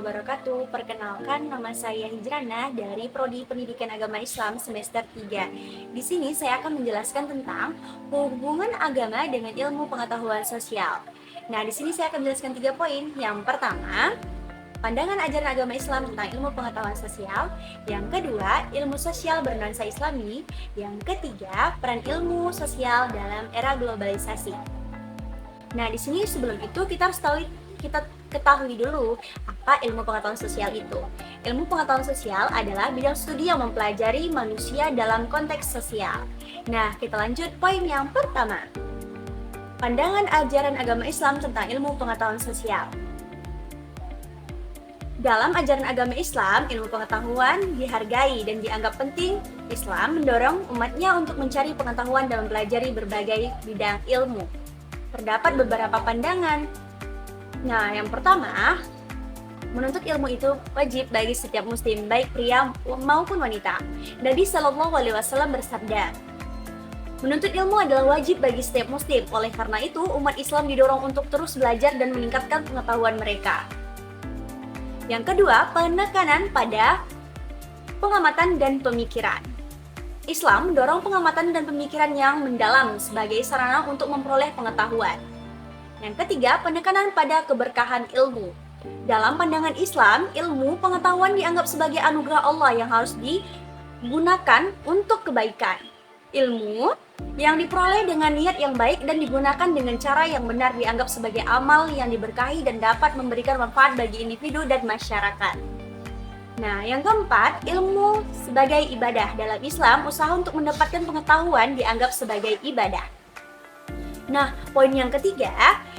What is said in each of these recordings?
wabarakatuh. Perkenalkan, nama saya Hijrana dari Prodi Pendidikan Agama Islam semester 3. Di sini saya akan menjelaskan tentang hubungan agama dengan ilmu pengetahuan sosial. Nah, di sini saya akan menjelaskan 3 poin. Yang pertama, pandangan ajaran agama Islam tentang ilmu pengetahuan sosial. Yang kedua, ilmu sosial bernuansa Islami. Yang ketiga, peran ilmu sosial dalam era globalisasi. Nah, di sini sebelum itu kita ketahui dulu apa ilmu pengetahuan sosial itu. Ilmu pengetahuan sosial adalah bidang studi yang mempelajari manusia dalam konteks sosial. Nah, kita lanjut poin yang pertama. Pandangan ajaran agama Islam tentang ilmu pengetahuan sosial. Dalam ajaran agama Islam, ilmu pengetahuan dihargai dan dianggap penting. Islam mendorong umatnya untuk mencari pengetahuan dan mempelajari berbagai bidang ilmu. Terdapat beberapa pandangan. Nah, yang pertama, menuntut ilmu itu wajib bagi setiap muslim, baik pria maupun wanita. Nabi Shallallahu Alaihi Wasallam bersabda, menuntut ilmu adalah wajib bagi setiap muslim. Oleh karena itu, umat Islam didorong untuk terus belajar dan meningkatkan pengetahuan mereka. Yang kedua, penekanan pada pengamatan dan pemikiran. Islam mendorong pengamatan dan pemikiran yang mendalam sebagai sarana untuk memperoleh pengetahuan. Yang ketiga, penekanan pada keberkahan ilmu. Dalam pandangan Islam, ilmu pengetahuan dianggap sebagai anugerah Allah yang harus digunakan untuk kebaikan. Ilmu yang diperoleh dengan niat yang baik dan digunakan dengan cara yang benar dianggap sebagai amal yang diberkahi dan dapat memberikan manfaat bagi individu dan masyarakat. Nah, yang keempat, ilmu sebagai ibadah. Dalam Islam, usaha untuk mendapatkan pengetahuan dianggap sebagai ibadah. Nah, poin yang ketiga,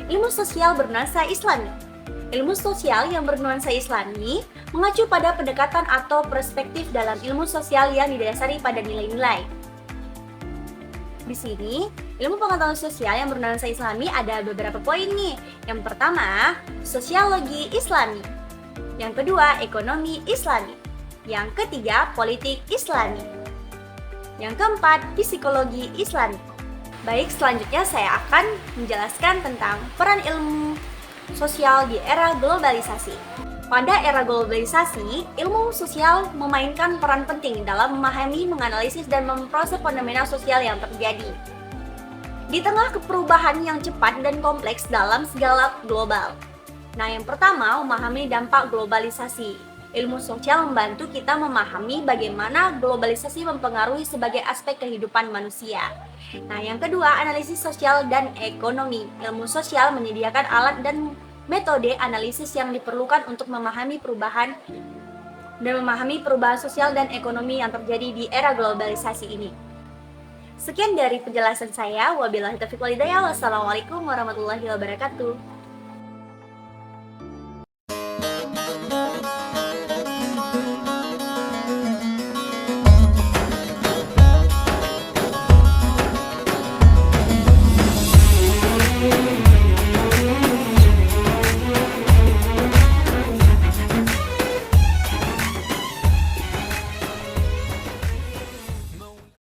ilmu sosial bernuansa Islami. Ilmu sosial yang bernuansa Islami mengacu pada pendekatan atau perspektif dalam ilmu sosial yang didasari pada nilai-nilai. Di sini, ilmu pengetahuan sosial yang bernuansa Islami ada beberapa poin nih. Yang pertama, sosiologi Islami. Yang kedua, ekonomi Islami. Yang ketiga, politik Islami. Yang keempat, psikologi Islami. Baik, selanjutnya saya akan menjelaskan tentang peran ilmu sosial di era globalisasi. Pada era globalisasi, ilmu sosial memainkan peran penting dalam memahami, menganalisis, dan memproses fenomena sosial yang terjadi. Di tengah perubahan yang cepat dan kompleks dalam skala global. Nah, yang pertama, memahami dampak globalisasi. Ilmu sosial membantu kita memahami bagaimana globalisasi mempengaruhi sebagai aspek kehidupan manusia. Nah, yang kedua, analisis sosial dan ekonomi. Ilmu sosial menyediakan alat dan metode analisis yang diperlukan untuk memahami perubahan sosial dan ekonomi yang terjadi di era globalisasi ini. Sekian dari penjelasan saya. Wabillahi taufiq wal hidayah. Wassalamualaikum warahmatullahi wabarakatuh.